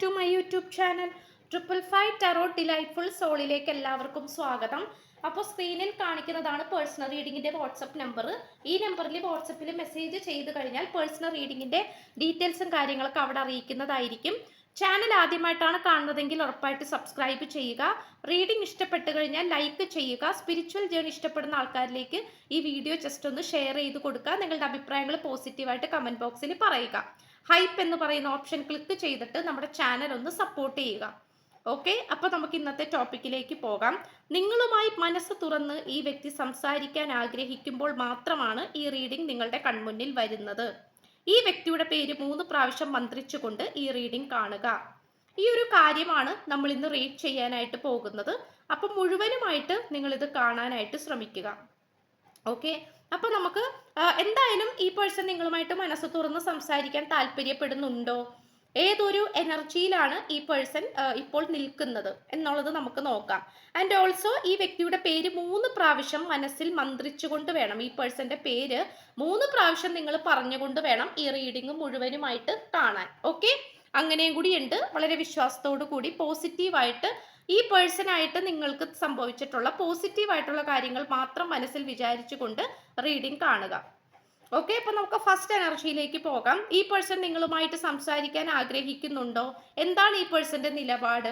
To my YouTube channel triple five taro delightful സോളിലേക്ക് എല്ലാവർക്കും സ്വാഗതം. അപ്പോൾ സ്ക്രീനിൽ കാണിക്കുന്നതാണ് പേഴ്സണൽ റീഡിങ്ങിൻ്റെ വാട്സപ്പ് നമ്പർ. ഈ നമ്പറിൽ വാട്സപ്പിൽ മെസ്സേജ് ചെയ്ത് കഴിഞ്ഞാൽ പേഴ്സണൽ റീഡിങ്ങിൻ്റെ ഡീറ്റെയിൽസും കാര്യങ്ങളൊക്കെ അവിടെ അറിയിക്കുന്നതായിരിക്കും. ചാനൽ ആദ്യമായിട്ടാണ് കാണുന്നതെങ്കിൽ ഉറപ്പായിട്ട് സബ്സ്ക്രൈബ് ചെയ്യുക. റീഡിംഗ് ഇഷ്ടപ്പെട്ട് കഴിഞ്ഞാൽ ലൈക്ക് ചെയ്യുക. സ്പിരിച്വൽ ജേണി ഇഷ്ടപ്പെടുന്ന ആൾക്കാരിലേക്ക് ഈ വീഡിയോ ജസ്റ്റ് ഒന്ന് ഷെയർ ചെയ്ത് കൊടുക്കുക. നിങ്ങളുടെ അഭിപ്രായങ്ങൾ പോസിറ്റീവായിട്ട് കമൻറ്റ് ബോക്സിൽ പറയുക. ഹൈപ്പ് എന്ന് പറയുന്ന ഓപ്ഷൻ ക്ലിക്ക് ചെയ്തിട്ട് നമ്മുടെ ചാനൽ ഒന്ന് സപ്പോർട്ട് ചെയ്യുക. ഓക്കെ, അപ്പോൾ നമുക്ക് ഇന്നത്തെ ടോപ്പിക്കിലേക്ക് പോകാം. നിങ്ങളുമായി മനസ്സ് തുറന്ന് ഈ വ്യക്തി സംസാരിക്കാൻ ആഗ്രഹിക്കുമ്പോൾ മാത്രമാണ് ഈ റീഡിംഗ് നിങ്ങളുടെ കൺമുന്നിൽ വരുന്നത്. ഈ വ്യക്തിയുടെ പേര് 3 പ്രാവശ്യം മന്ത്രിച്ചുകൊണ്ട് ഈ റീഡിംഗ് കാണുക. ഈ ഒരു കാര്യമാണ് നമ്മൾ ഇന്ന് റീഡ് ചെയ്യാനായിട്ട് പോകുന്നത്. അപ്പം മുഴുവനുമായിട്ട് നിങ്ങളിത് കാണാനായിട്ട് ശ്രമിക്കുക. ഓക്കെ, അപ്പോൾ നമുക്ക് എന്തായാലും ഈ പേഴ്സൺ നിങ്ങളുമായിട്ട് മനസ്സ് തുറന്ന് സംസാരിക്കാൻ താല്പര്യപ്പെടുന്നുണ്ടോ, ഏതൊരു എനർജിയിലാണ് ഈ പേഴ്സൺ ഇപ്പോൾ നിൽക്കുന്നത് എന്നുള്ളത് നമുക്ക് നോക്കാം. ആൻഡ് ഓൾസോ ഈ വ്യക്തിയുടെ പേര് 3 പ്രാവശ്യം മനസ്സിൽ മന്ത്രിച്ചുകൊണ്ട് വേണം, ഈ പേഴ്സന്റെ പേര് 3 പ്രാവശ്യം നിങ്ങൾ പറഞ്ഞുകൊണ്ട് വേണം ഈ റീഡിംഗ് മുഴുവനുമായിട്ട് കാണാൻ. ഓക്കെ, അങ്ങനെയും കൂടി ഉണ്ട്. വളരെ വിശ്വാസത്തോടു കൂടി പോസിറ്റീവായിട്ട് ഈ പേഴ്സണായിട്ട് നിങ്ങൾക്ക് സംഭവിച്ചിട്ടുള്ള പോസിറ്റീവായിട്ടുള്ള കാര്യങ്ങൾ മാത്രം മനസ്സിൽ വിചാരിച്ചുകൊണ്ട് റീഡിംഗ് കാണുക. ഓക്കെ, അപ്പൊ നമുക്ക് ഫസ്റ്റ് എനർജിയിലേക്ക് പോകാം. ഈ പേഴ്സൺ നിങ്ങളുമായിട്ട് സംസാരിക്കാൻ ആഗ്രഹിക്കുന്നുണ്ടോ? എന്താണ് ഈ പേഴ്സന്റെ നിലപാട്?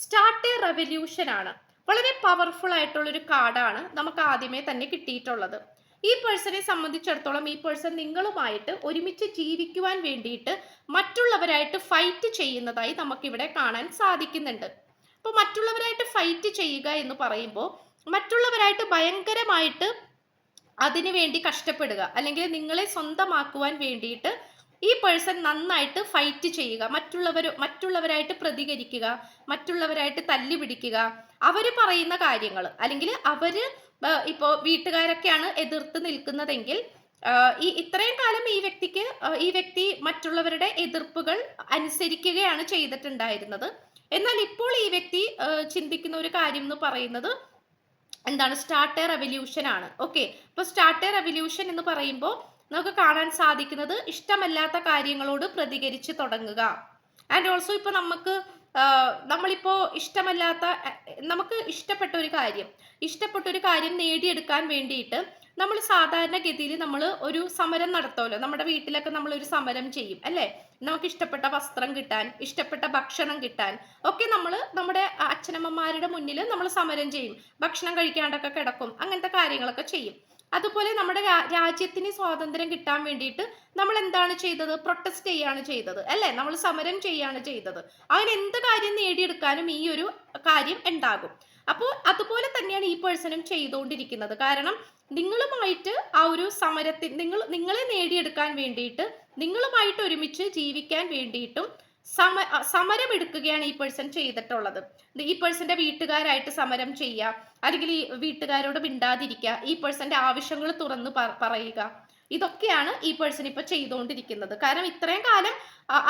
സ്റ്റാർട്ട് എ റെവല്യൂഷൻ ആണ്. വളരെ പവർഫുൾ ആയിട്ടുള്ള ഒരു കാർഡാണ് നമുക്ക് ആദ്യമേ തന്നെ കിട്ടിയിട്ടുള്ളത്. ഈ പേഴ്സണെ സംബന്ധിച്ചിടത്തോളം ഈ പേഴ്സൺ നിങ്ങളുമായിട്ട് ഒരുമിച്ച് ജീവിക്കുവാൻ വേണ്ടിയിട്ട് മറ്റുള്ളവരായിട്ട് ഫൈറ്റ് ചെയ്യുന്നതായി നമുക്കിവിടെ കാണാൻ സാധിക്കുന്നുണ്ട്. അപ്പോൾ മറ്റുള്ളവരായിട്ട് ഫൈറ്റ് ചെയ്യുക എന്ന് പറയുമ്പോൾ മറ്റുള്ളവരായിട്ട് ഭയങ്കരമായിട്ട് അതിനു വേണ്ടി കഷ്ടപ്പെടുക, അല്ലെങ്കിൽ നിങ്ങളെ സ്വന്തമാക്കുവാൻ വേണ്ടിയിട്ട് ഈ പേഴ്സൺ നന്നായിട്ട് ഫൈറ്റ് ചെയ്യുക, മറ്റുള്ളവരായിട്ട് പ്രതികരിക്കുക, മറ്റുള്ളവരായിട്ട് തല്ലി പിടിക്കുക, അവർ പറയുന്ന കാര്യങ്ങൾ, അല്ലെങ്കിൽ അവര് ഇപ്പോൾ വീട്ടുകാരൊക്കെയാണ് എതിർത്ത് നിൽക്കുന്നതെങ്കിൽ ഇത്രയും കാലം ഈ വ്യക്തി മറ്റുള്ളവരുടെ എതിർപ്പുകൾ അനുസരിക്കുകയാണ് ചെയ്തിട്ടുണ്ടായിരുന്നത്. എന്നാൽ ഇപ്പോൾ ഈ വ്യക്തി ചിന്തിക്കുന്ന ഒരു കാര്യം എന്ന് പറയുന്നത് എന്താണ്? സ്റ്റാർട്ട് എ റെവല്യൂഷൻ ആണ്. ഓക്കെ, അപ്പോൾ സ്റ്റാർട്ട് എ റെവല്യൂഷൻ എന്ന് പറയുമ്പോൾ നമുക്ക് കാണാൻ സാധിക്കുന്നത് ഇഷ്ടമല്ലാത്ത കാര്യങ്ങളോട് പ്രതികരിച്ച് തുടങ്ങുക. ആൻഡ് ഓൾസോ ഇപ്പോൾ നമ്മളിപ്പോൾ നമുക്ക് ഇഷ്ടപ്പെട്ട ഒരു കാര്യം നേടിയെടുക്കാൻ വേണ്ടിയിട്ട് നമ്മൾ സാധാരണഗതിയിൽ നമ്മൾ ഒരു സമരം നടത്തുമല്ലോ. നമ്മുടെ വീട്ടിലൊക്കെ നമ്മൾ ഒരു സമരം ചെയ്യും അല്ലേ? നമുക്ക് ഇഷ്ടപ്പെട്ട വസ്ത്രം കിട്ടാൻ, ഇഷ്ടപ്പെട്ട ഭക്ഷണം കിട്ടാൻ ഒക്കെ നമ്മൾ നമ്മുടെ അച്ഛനമ്മമാരുടെ മുന്നിൽ നമ്മൾ സമരം ചെയ്യും. ഭക്ഷണം കഴിക്കാണ്ടൊക്കെ കിടക്കും, അങ്ങനത്തെ കാര്യങ്ങളൊക്കെ ചെയ്യും. അതുപോലെ നമ്മുടെ രാജ്യത്തിന് സ്വാതന്ത്ര്യം കിട്ടാൻ വേണ്ടിയിട്ട് നമ്മൾ എന്താണ് ചെയ്തത്? പ്രൊട്ടസ്റ്റ് ചെയ്യാണ് ചെയ്തത് അല്ലേ? നമ്മൾ സമരം ചെയ്യാണ് ചെയ്തത്. അങ്ങനെ എന്ത് കാര്യം നേടിയെടുക്കാനും ഈ ഒരു കാര്യം ഉണ്ടാകും. അപ്പോൾ അതുപോലെ തന്നെയാണ് ഈ പേഴ്സണും ചെയ്തുകൊണ്ടിരിക്കുന്നത്. കാരണം നിങ്ങളുമായിട്ട് ആ ഒരു സമരത്തിൽ നിങ്ങളെ നേടിയെടുക്കാൻ വേണ്ടിയിട്ട്, നിങ്ങളുമായിട്ട് ഒരുമിച്ച് ജീവിക്കാൻ വേണ്ടിയിട്ടും സമരമെടുക്കുകയാണ് ഈ പേഴ്സൺ ചെയ്തിട്ടുള്ളത്. ഈ പേഴ്സന്റെ വീട്ടുകാരായിട്ട് സമരം ചെയ്യുക, അല്ലെങ്കിൽ ഈ വീട്ടുകാരോട് മിണ്ടാതിരിക്കുക, ഈ പേഴ്സന്റെ ആവശ്യങ്ങൾ തുറന്ന് പറയുക, ഇതൊക്കെയാണ് ഈ പേഴ്സൺ ഇപ്പൊ ചെയ്തുകൊണ്ടിരിക്കുന്നത്. കാരണം ഇത്രയും കാലം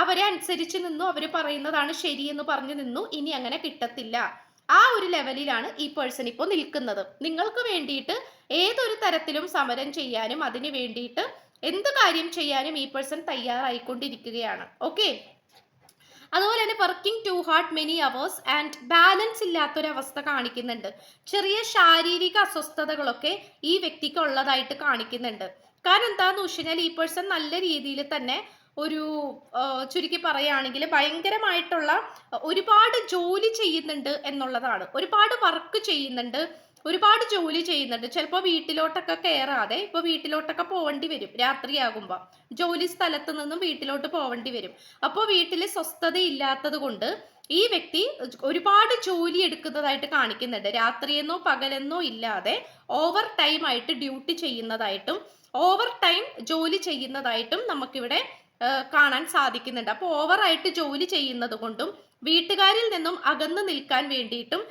അവരെ അനുസരിച്ച് നിന്നു, അവർ പറയുന്നതാണ് ശരിയെന്ന് പറഞ്ഞു നിന്നു. ഇനി അങ്ങനെ കിട്ടത്തില്ല. ആ ഒരു ലെവലിലാണ് ഈ പേഴ്സൺ ഇപ്പോൾ നിൽക്കുന്നത്. നിങ്ങൾക്ക് വേണ്ടിയിട്ട് ഏതൊരു തരത്തിലും സമരം ചെയ്യാനും അതിന് വേണ്ടിയിട്ട് എന്ത് കാര്യം ചെയ്യാനും ഈ പേഴ്സൺ തയ്യാറായിക്കൊണ്ടിരിക്കുകയാണ്. ഓക്കെ, അതുപോലെ തന്നെ working to hard many hours and balance ഇല്ലാത്തൊരവസ്ഥ കാണിക്കുന്നുണ്ട്. ചെറിയ ശാരീരിക അസ്വസ്ഥതകളൊക്കെ ഈ വ്യക്തിക്ക് ഉള്ളതായിട്ട് കാണിക്കുന്നുണ്ട്. കാരണം എന്താണെന്ന് വെച്ച് കഴിഞ്ഞാൽ ഈ പേഴ്സൺ നല്ല രീതിയിൽ തന്നെ ചുരുക്കി പറയുകയാണെങ്കിൽ ഭയങ്കരമായിട്ടുള്ള ഒരുപാട് ജോലി ചെയ്യുന്നുണ്ട് എന്നുള്ളതാണ്. ഒരുപാട് വർക്ക് ചെയ്യുന്നുണ്ട്, ഒരുപാട് ജോലി ചെയ്യുന്നുണ്ട്. ചിലപ്പോൾ വീട്ടിലോട്ടൊക്കെ കയറാതെ ഇപ്പോൾ വീട്ടിലോട്ടൊക്കെ പോകേണ്ടി വരും. രാത്രിയാകുമ്പോൾ ജോലി സ്ഥലത്ത് നിന്നും വീട്ടിലോട്ട് പോകേണ്ടി വരും. അപ്പോൾ വീട്ടിൽ സ്വസ്ഥതയില്ലാത്തത് കൊണ്ട് ഈ വ്യക്തി ഒരുപാട് ജോലി എടുക്കുന്നതായിട്ട് കാണിക്കുന്നുണ്ട്. രാത്രിയെന്നോ പകലെന്നോ ഇല്ലാതെ ഓവർ ടൈം ആയിട്ട് ഡ്യൂട്ടി ചെയ്യുന്നതായിട്ടും ഓവർ ടൈം ജോലി ചെയ്യുന്നതായിട്ടും നമുക്കിവിടെ കാണാൻ സാധിക്കുന്നുണ്ട്. അപ്പോൾ ഓവറായിട്ട് ജോലി ചെയ്യുന്നത് കൊണ്ടും വീട്ടുകാരിൽ നിന്നും അകന്നു നിൽക്കാൻ വേണ്ടിയിട്ടും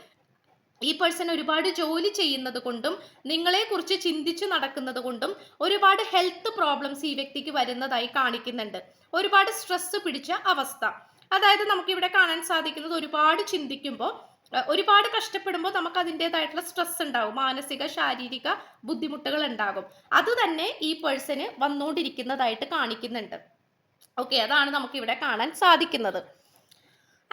ഈ പേഴ്സൺ ഒരുപാട് ജോലി ചെയ്യുന്നത് കൊണ്ടും നിങ്ങളെക്കുറിച്ച് ചിന്തിച്ചു നടക്കുന്നത് കൊണ്ടും ഒരുപാട് ഹെൽത്ത് പ്രോബ്ലംസ് ഈ വ്യക്തിക്ക് വരുന്നതായി കാണിക്കുന്നുണ്ട്. ഒരുപാട് സ്ട്രെസ് പിടിച്ച അവസ്ഥ. അതായത് നമുക്കിവിടെ കാണാൻ സാധിക്കുന്നത് ഒരുപാട് ചിന്തിക്കുമ്പോൾ, ഒരുപാട് കഷ്ടപ്പെടുമ്പോൾ നമുക്ക് അതിൻ്റെതായിട്ടുള്ള സ്ട്രെസ് ഉണ്ടാകും, മാനസിക ശാരീരിക ബുദ്ധിമുട്ടുകൾ ഉണ്ടാകും. അത് തന്നെ ഈ പേഴ്സണ് വന്നുകൊണ്ടിരിക്കുന്നതായിട്ട് കാണിക്കുന്നുണ്ട്. ഓക്കെ, അതാണ് നമുക്കിവിടെ കാണാൻ സാധിക്കുന്നത്.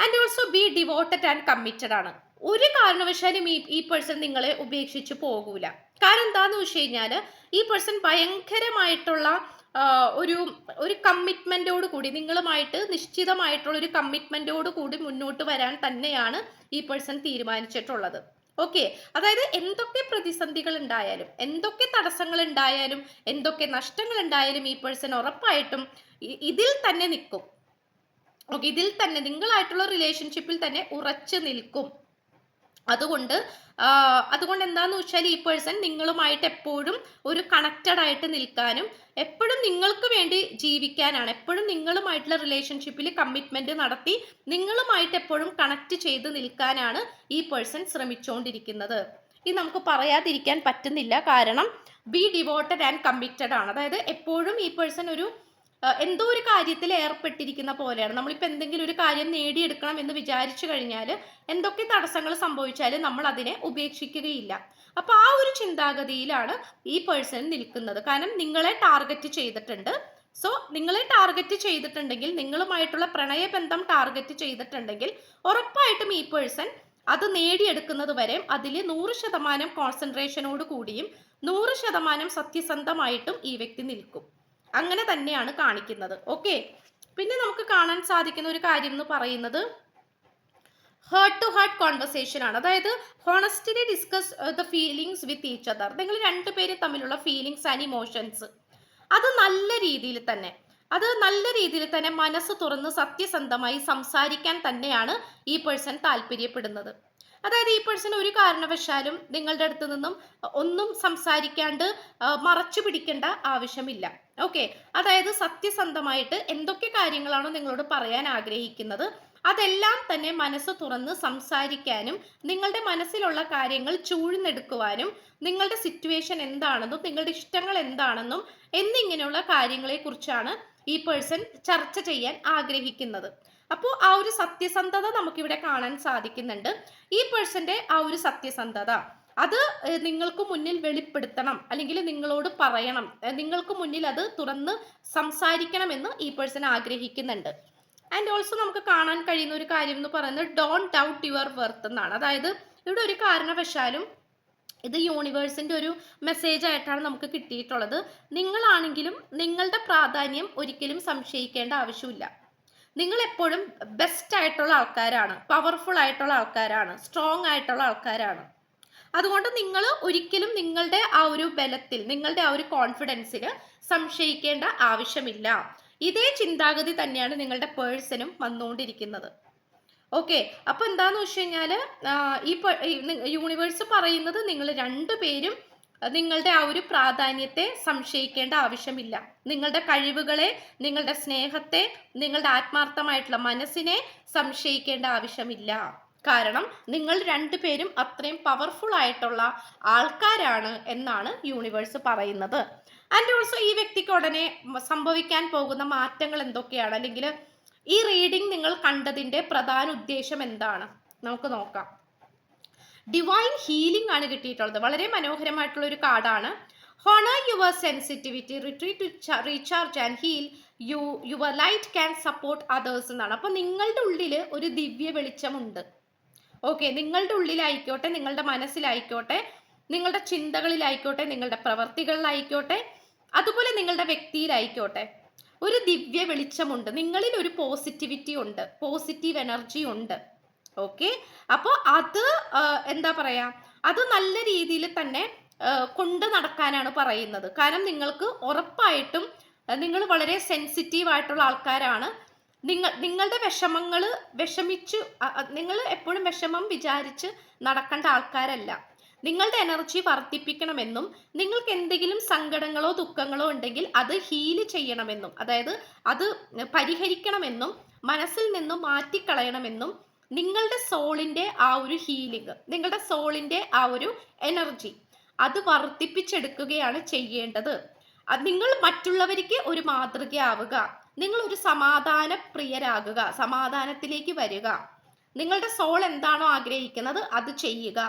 And also be devoted and committed ആണ്. ഒരു കാരണവശാലും ഈ പേഴ്സൺ നിങ്ങളെ ഉപേക്ഷിച്ച് പോകൂല. കാരണം എന്താന്ന് വെച്ച് കഴിഞ്ഞാൽ ഈ പേഴ്സൺ ഭയങ്കരമായിട്ടുള്ള ഒരു ഒരു കമ്മിറ്റ്മെന്റോട് കൂടി നിങ്ങളുമായിട്ട് നിശ്ചിതമായിട്ടുള്ള ഒരു കമ്മിറ്റ്മെന്റോട് കൂടി മുന്നോട്ട് വരാൻ തന്നെയാണ് ഈ പേഴ്സൺ തീരുമാനിച്ചിട്ടുള്ളത്. ഓക്കെ, അതായത് എന്തൊക്കെ പ്രതിസന്ധികൾ ഉണ്ടായാലും, എന്തൊക്കെ തടസ്സങ്ങൾ ഉണ്ടായാലും, എന്തൊക്കെ നഷ്ടങ്ങൾ ഉണ്ടായാലും ഈ പേഴ്സൺ ഉറപ്പായിട്ടും ഇതിൽ തന്നെ നിൽക്കും. ഓക്കെ, ഇതിൽ തന്നെ നിങ്ങളായിട്ടുള്ള റിലേഷൻഷിപ്പിൽ തന്നെ ഉറച്ചു നിൽക്കും. അതുകൊണ്ട് എന്താന്ന് വെച്ചാൽ ഈ പേഴ്സൺ നിങ്ങളുമായിട്ട് എപ്പോഴും ഒരു കണക്റ്റഡ് ആയിട്ട് നിൽക്കാനും എപ്പോഴും നിങ്ങൾക്ക് വേണ്ടി ജീവിക്കാനാണ്, എപ്പോഴും നിങ്ങളുമായിട്ടുള്ള റിലേഷൻഷിപ്പിൽ കമ്മിറ്റ്മെന്റ് നടത്തി നിങ്ങളുമായിട്ട് എപ്പോഴും കണക്ട് ചെയ്ത് നിൽക്കാനാണ് ഈ പേഴ്സൺ ശ്രമിച്ചുകൊണ്ടിരിക്കുന്നത്. ഇത് നമുക്ക് പറയാതിരിക്കാൻ പറ്റുന്നില്ല, കാരണം ബി ഡിവോട്ടഡ് ആൻഡ് കമ്മിറ്റഡ് ആണ്. അതായത് എപ്പോഴും ഈ പേഴ്സൺ ഒരു എന്തോ ഒരു കാര്യത്തിൽ ഏർപ്പെട്ടിരിക്കുന്ന പോലെയാണ്. നമ്മളിപ്പോൾ എന്തെങ്കിലും ഒരു കാര്യം നേടിയെടുക്കണം എന്ന് വിചാരിച്ചു കഴിഞ്ഞാൽ എന്തൊക്കെ തടസ്സങ്ങൾ സംഭവിച്ചാലും നമ്മൾ അതിനെ ഉപേക്ഷിക്കുകയില്ല. അപ്പൊ ആ ഒരു ചിന്താഗതിയിലാണ് ഈ പേഴ്സൺ നിൽക്കുന്നത്. കാരണം നിങ്ങളെ ടാർഗറ്റ് ചെയ്തിട്ടുണ്ട്. സോ നിങ്ങളെ ടാർഗറ്റ് ചെയ്തിട്ടുണ്ടെങ്കിൽ, നിങ്ങളുമായിട്ടുള്ള പ്രണയബന്ധം ടാർഗറ്റ് ചെയ്തിട്ടുണ്ടെങ്കിൽ ഉറപ്പായിട്ടും ഈ പേഴ്സൺ അത് നേടിയെടുക്കുന്നത് വരെ അതിൽ 100% കോൺസെൻട്രേഷനോട് കൂടിയും 100% സത്യസന്ധമായിട്ടും ഈ വ്യക്തി നിൽക്കും. അങ്ങനെ തന്നെയാണ് കാണിക്കുന്നത്. ഓക്കെ, പിന്നെ നമുക്ക് കാണാൻ സാധിക്കുന്ന ഒരു കാര്യം എന്ന് പറയുന്നത് ഹേർട്ട് ടു ഹാർട്ട് കോൺവെർസേഷൻ ആണ്. അതായത് honestly discuss the feelings with each other. നിങ്ങൾ രണ്ടുപേരും തമ്മിലുള്ള ഫീലിങ്സ് ആൻഡ് ഇമോഷൻസ് അത് നല്ല രീതിയിൽ തന്നെ മനസ്സ് തുറന്ന് സത്യസന്ധമായി സംസാരിക്കാൻ തന്നെയാണ് ഈ പേഴ്സൺ താല്പര്യപ്പെടുന്നത്. അതായത് ഈ പേഴ്സൺ ഒരു കാരണവശാലും നിങ്ങളുടെ അടുത്ത് നിന്നും ഒന്നും സംസാരിക്കാണ്ട് മറച്ചു പിടിക്കേണ്ട ആവശ്യമില്ല. ഓക്കെ, അതായത് സത്യസന്ധമായിട്ട് എന്തൊക്കെ കാര്യങ്ങളാണോ നിങ്ങളോട് പറയാൻ ആഗ്രഹിക്കുന്നത് അതെല്ലാം തന്നെ മനസ്സ് തുറന്ന് സംസാരിക്കാനും നിങ്ങളുടെ മനസ്സിലുള്ള കാര്യങ്ങൾ ചൂഴ്ന്നെടുക്കുവാനും നിങ്ങളുടെ സിറ്റുവേഷൻ എന്താണെന്നും നിങ്ങളുടെ ഇഷ്ടങ്ങൾ എന്താണെന്നും എന്നിങ്ങനെയുള്ള കാര്യങ്ങളെ കുറിച്ചാണ് ഈ പേഴ്സൺ ചർച്ച ചെയ്യാൻ ആഗ്രഹിക്കുന്നത്. അപ്പോൾ ആ ഒരു സത്യസന്ധത നമുക്കിവിടെ കാണാൻ സാധിക്കുന്നുണ്ട്. ഈ പേഴ്സന്റെ ആ ഒരു സത്യസന്ധത അത് നിങ്ങൾക്ക് മുന്നിൽ വെളിപ്പെടുത്തണം, അല്ലെങ്കിൽ നിങ്ങളോട് പറയണം, നിങ്ങൾക്ക് മുന്നിൽ അത് തുറന്ന് സംസാരിക്കണമെന്ന് ഈ പേഴ്സൺ ആഗ്രഹിക്കുന്നുണ്ട്. ആൻഡ് ഓൾസോ നമുക്ക് കാണാൻ കഴിയുന്ന ഒരു കാര്യം എന്ന് പറയുന്നത് ഡോണ്ട് ഡൗട്ട് യുവർ വർത്ത് എന്നാണ്. അതായത് ഇവിടെ ഒരു കാരണവശാലും ഇത് യൂണിവേഴ്സിന്റെ ഒരു മെസ്സേജ് ആയിട്ടാണ് നമുക്ക് കിട്ടിയിട്ടുള്ളത്. നിങ്ങളാണെങ്കിലും നിങ്ങളുടെ പ്രാധാന്യം ഒരിക്കലും സംശയിക്കേണ്ട ആവശ്യമില്ല. നിങ്ങൾ എപ്പോഴും ബെസ്റ്റ് ആയിട്ടുള്ള ആൾക്കാരാണ്, പവർഫുൾ ആയിട്ടുള്ള ആൾക്കാരാണ്, സ്ട്രോങ് ആയിട്ടുള്ള ആൾക്കാരാണ്. അതുകൊണ്ട് നിങ്ങൾ ഒരിക്കലും നിങ്ങളുടെ ആ ഒരു ബലത്തിൽ, നിങ്ങളുടെ ആ ഒരു കോൺഫിഡൻസിൽ സംശയിക്കേണ്ട ആവശ്യമില്ല. ഇതേ ചിന്താഗതി തന്നെയാണ് നിങ്ങളുടെ പേഴ്സണും വന്നുകൊണ്ടിരിക്കുന്നത്. ഓക്കെ, അപ്പൊ എന്താന്ന് വെച്ച് കഴിഞ്ഞാൽ ഈ യൂണിവേഴ്സ് പറയുന്നത് നിങ്ങൾ രണ്ടുപേരും നിങ്ങളുടെ ആ ഒരു പ്രാധാന്യത്തെ സംശയിക്കേണ്ട ആവശ്യമില്ല. നിങ്ങളുടെ കഴിവുകളെ, നിങ്ങളുടെ സ്നേഹത്തെ, നിങ്ങളുടെ ആത്മാർത്ഥമായിട്ടുള്ള മനസ്സിനെ സംശയിക്കേണ്ട ആവശ്യമില്ല. കാരണം നിങ്ങൾ രണ്ടുപേരും അത്രയും പവർഫുൾ ആയിട്ടുള്ള ആൾക്കാരാണ് എന്നാണ് യൂണിവേഴ്സ് പറയുന്നത്. ആൻഡ് ഓൾസോ ഈ വ്യക്തിക്ക് ഉടനെ സംഭവിക്കാൻ പോകുന്ന മാറ്റങ്ങൾ എന്തൊക്കെയാണ്, അല്ലെങ്കിൽ ഈ റീഡിംഗ് നിങ്ങൾ കണ്ടതിന്റെ പ്രധാന ഉദ്ദേശം എന്താണ് നമുക്ക് നോക്കാം. ഡിവൈൻ ഹീലിംഗ് ആണ് കിട്ടിയിട്ടുള്ളത്. വളരെ മനോഹരമായിട്ടുള്ള ഒരു കാർഡാണ്. Honour your sensitivity, retreat to recharge and heal your light can support others എന്നാണ്. അപ്പൊ നിങ്ങളുടെ ഉള്ളിൽ ഒരു ദിവ്യ വെളിച്ചമുണ്ട്. ഓക്കെ, നിങ്ങളുടെ ഉള്ളിലായിക്കോട്ടെ, നിങ്ങളുടെ മനസ്സിലായിക്കോട്ടെ, നിങ്ങളുടെ ചിന്തകളിലായിക്കോട്ടെ, നിങ്ങളുടെ പ്രവർത്തികളിലായിക്കോട്ടെ, അതുപോലെ നിങ്ങളുടെ വ്യക്തിയിലായിക്കോട്ടെ, ഒരു ദിവ്യ വെളിച്ചമുണ്ട്. നിങ്ങളിൽ ഒരു പോസിറ്റിവിറ്റി ഉണ്ട്, പോസിറ്റീവ് എനർജി ഉണ്ട്. ഓക്കെ, അപ്പോൾ അത് എന്താ പറയാ, അത് നല്ല രീതിയിൽ തന്നെ കൊണ്ട് നടക്കാനാണ് പറയുന്നത്. കാരണം നിങ്ങൾക്ക് ഉറപ്പായിട്ടും നിങ്ങൾ വളരെ സെൻസിറ്റീവ് ആയിട്ടുള്ള ആൾക്കാരാണ്. നിങ്ങളുടെ വിഷമങ്ങൾ നിങ്ങൾ എപ്പോഴും വിഷമം വിചാരിച്ച് നടക്കേണ്ട ആൾക്കാരല്ല. നിങ്ങളുടെ എനർജി വർദ്ധിപ്പിക്കണമെന്നും നിങ്ങൾക്ക് എന്തെങ്കിലും സങ്കടങ്ങളോ ദുഃഖങ്ങളോ ഉണ്ടെങ്കിൽ അത് ഹീല് ചെയ്യണമെന്നും, അതായത് അത് പരിഹരിക്കണമെന്നും മനസ്സിൽ നിന്നും മാറ്റിക്കളയണമെന്നും നിങ്ങളുടെ സോളിന്റെ ആ ഒരു ഹീലിംഗ്, നിങ്ങളുടെ സോളിന്റെ ആ ഒരു എനർജി അത് വർദ്ധിപ്പിച്ചെടുക്കുകയാണ് ചെയ്യേണ്ടത്. നിങ്ങൾ മറ്റുള്ളവർക്ക് ഒരു മാതൃകയാവുക, നിങ്ങൾ ഒരു സമാധാന പ്രിയരാകുക, സമാധാനത്തിലേക്ക് വരിക, നിങ്ങളുടെ സോൾ എന്താണോ ആഗ്രഹിക്കുന്നത് അത് ചെയ്യുക.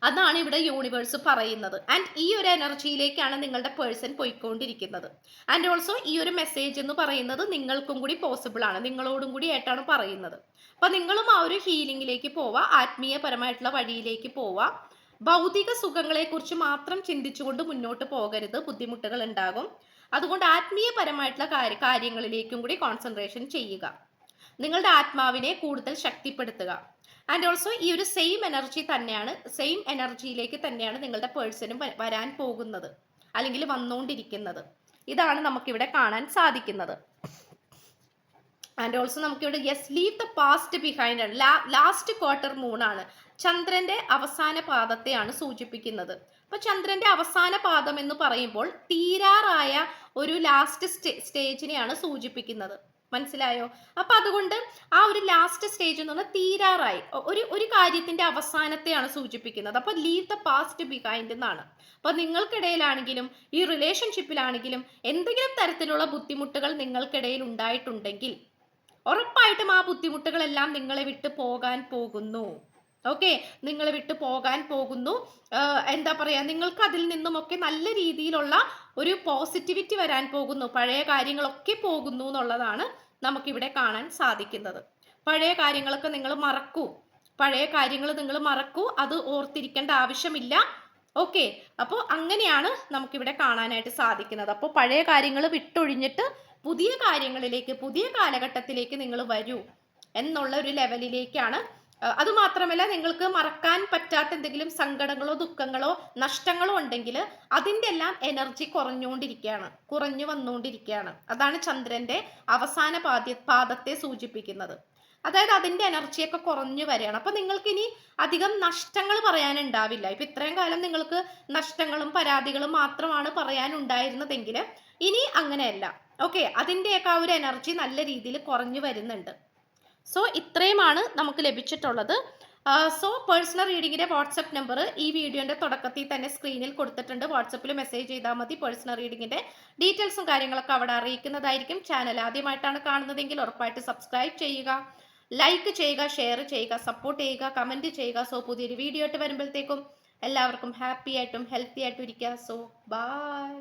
അതാണ് ഇവിടെ യൂണിവേഴ്സ് പറയുന്നത്. ആൻഡ് ഈ ഒരു എനർജിയിലേക്കാണ് നിങ്ങളുടെ പേഴ്സൺ പോയിക്കൊണ്ടിരിക്കുന്നത്. ആൻഡ് ഓൾസോ ഈ ഒരു മെസ്സേജ് എന്ന് പറയുന്നത് നിങ്ങൾക്കും കൂടി പോസിബിൾ ആണ്, നിങ്ങളോടും കൂടി ആയിട്ടാണ് പറയുന്നത്. അപ്പൊ നിങ്ങളും ആ ഒരു ഹീലിംഗിലേക്ക് പോവുക, ആത്മീയപരമായിട്ടുള്ള വഴിയിലേക്ക് പോവുക. ഭൗതിക സുഖങ്ങളെ കുറിച്ച് മാത്രം ചിന്തിച്ചുകൊണ്ട് മുന്നോട്ട് പോകരുത്, ബുദ്ധിമുട്ടുകൾ ഉണ്ടാകും. അതുകൊണ്ട് ആത്മീയപരമായിട്ടുള്ള കാര്യങ്ങളിലേക്കും കൂടി കോൺസെൻട്രേഷൻ ചെയ്യുക. നിങ്ങളുടെ ആത്മാവിനെ കൂടുതൽ ശക്തിപ്പെടുത്തുക. ആൻഡ് ഓൾസോ ഈ ഒരു സെയിം എനർജിയിലേക്ക് തന്നെയാണ് നിങ്ങളുടെ പേഴ്സണും വരാൻ പോകുന്നത്, അല്ലെങ്കിൽ വന്നുകൊണ്ടിരിക്കുന്നത്. ഇതാണ് നമുക്കിവിടെ കാണാൻ സാധിക്കുന്നത്. ആൻഡ് ഓൾസോ നമുക്കിവിടെ yes leave the past behind ആണ്. ലാസ്റ്റ് ക്വാർട്ടർ മൂണാണ്, ചന്ദ്രന്റെ അവസാന പാദത്തെയാണ് സൂചിപ്പിക്കുന്നത്. അപ്പൊ ചന്ദ്രന്റെ അവസാന പാദം എന്ന് പറയുമ്പോൾ തീരാറായ ഒരു ലാസ്റ്റ് സ്റ്റേജിനെയാണ് സൂചിപ്പിക്കുന്നത്. മനസ്സിലായോ? അപ്പൊ അതുകൊണ്ട് ആ ഒരു ലാസ്റ്റ് സ്റ്റേജ് എന്ന് പറഞ്ഞാൽ തീരാറായി, ഒരു കാര്യത്തിന്റെ അവസാനത്തെയാണ് സൂചിപ്പിക്കുന്നത്. അപ്പൊ ലീവ് ദ പാസ്റ്റ് ബിഹൈൻഡ് എന്നാണ്. അപ്പൊ നിങ്ങൾക്കിടയിലാണെങ്കിലും ഈ റിലേഷൻഷിപ്പിലാണെങ്കിലും എന്തെങ്കിലും തരത്തിലുള്ള ബുദ്ധിമുട്ടുകൾ നിങ്ങൾക്കിടയിൽ ഉണ്ടായിട്ടുണ്ടെങ്കിൽ ഉറപ്പായിട്ടും ആ ബുദ്ധിമുട്ടുകളെല്ലാം നിങ്ങളെ വിട്ടു പോകാൻ പോകുന്നു. ഓക്കെ, നിങ്ങളെ വിട്ടു പോകാൻ പോകുന്നു. എന്താ പറയാ, നിങ്ങൾക്ക് അതിൽ നിന്നുമൊക്കെ നല്ല രീതിയിലുള്ള ഒരു പോസിറ്റിവിറ്റി വരാൻ പോകുന്നു. പഴയ കാര്യങ്ങളൊക്കെ പോകുന്നു എന്നുള്ളതാണ് നമുക്കിവിടെ കാണാൻ സാധിക്കുന്നത്. പഴയ കാര്യങ്ങളൊക്കെ നിങ്ങൾ മറക്കൂ, അത് ഓർത്തിരിക്കേണ്ട ആവശ്യമില്ല. ഓക്കെ, അപ്പോൾ അങ്ങനെയാണ് നമുക്കിവിടെ കാണാനായിട്ട് സാധിക്കുന്നത്. അപ്പോൾ പഴയ കാര്യങ്ങൾ വിട്ടൊഴിഞ്ഞിട്ട് പുതിയ കാര്യങ്ങളിലേക്ക്, പുതിയ കാലഘട്ടത്തിലേക്ക് നിങ്ങൾ വരൂ എന്നുള്ള ഒരു ലെവലിലേക്കാണ്. അതുമാത്രമല്ല, നിങ്ങൾക്ക് മറക്കാൻ പറ്റാത്ത എന്തെങ്കിലും സങ്കടങ്ങളോ ദുഃഖങ്ങളോ നഷ്ടങ്ങളോ ഉണ്ടെങ്കിൽ അതിൻ്റെ എല്ലാം എനർജി കുറഞ്ഞു വന്നുകൊണ്ടിരിക്കുകയാണ്. അതാണ് ചന്ദ്രന്റെ അവസാന പാദത്തെ സൂചിപ്പിക്കുന്നത്. അതായത് അതിന്റെ എനർജിയൊക്കെ കുറഞ്ഞു വരികയാണ്. അപ്പൊ നിങ്ങൾക്ക് ഇനി അധികം നഷ്ടങ്ങൾ പറയാനുണ്ടാവില്ല. ഇപ്പൊ ഇത്രയും കാലം നിങ്ങൾക്ക് നഷ്ടങ്ങളും പരാതികളും മാത്രമാണ് പറയാനുണ്ടായിരുന്നതെങ്കിൽ ഇനി അങ്ങനെയല്ല. ഓക്കെ, അതിൻ്റെയൊക്കെ ആ ഒരു എനർജി നല്ല രീതിയിൽ കുറഞ്ഞു വരുന്നുണ്ട്. സോ ഇത്രയുമാണ് നമുക്ക് ലഭിച്ചിട്ടുള്ളത്. സോ പേഴ്സണൽ റീഡിങ്ങിന്റെ വാട്സപ്പ് നമ്പർ ഈ വീഡിയോന്റെ തുടക്കത്തിൽ തന്നെ സ്ക്രീനിൽ കൊടുത്തിട്ടുണ്ട്. വാട്സപ്പിൽ മെസ്സേജ് ചെയ്താൽ മതി. പേഴ്സണൽ റീഡിങ്ങിന്റെ ഡീറ്റെയിൽസും കാര്യങ്ങളൊക്കെ അവിടെ അറിയിക്കുന്നതായിരിക്കും. ചാനൽ ആദ്യമായിട്ടാണ് കാണുന്നതെങ്കിൽ ഉറപ്പായിട്ട് സബ്സ്ക്രൈബ് ചെയ്യുക, ലൈക്ക് ചെയ്യുക, ഷെയർ ചെയ്യുക, സപ്പോർട്ട് ചെയ്യുക, കമന്റ് ചെയ്യുക. സോ പുതിയൊരു വീഡിയോ ആയിട്ട് വരുമ്പോഴത്തേക്കും എല്ലാവർക്കും ഹാപ്പി ആയിട്ടും ഹെൽത്തി ആയിട്ടും ഇരിക്കുക. So by.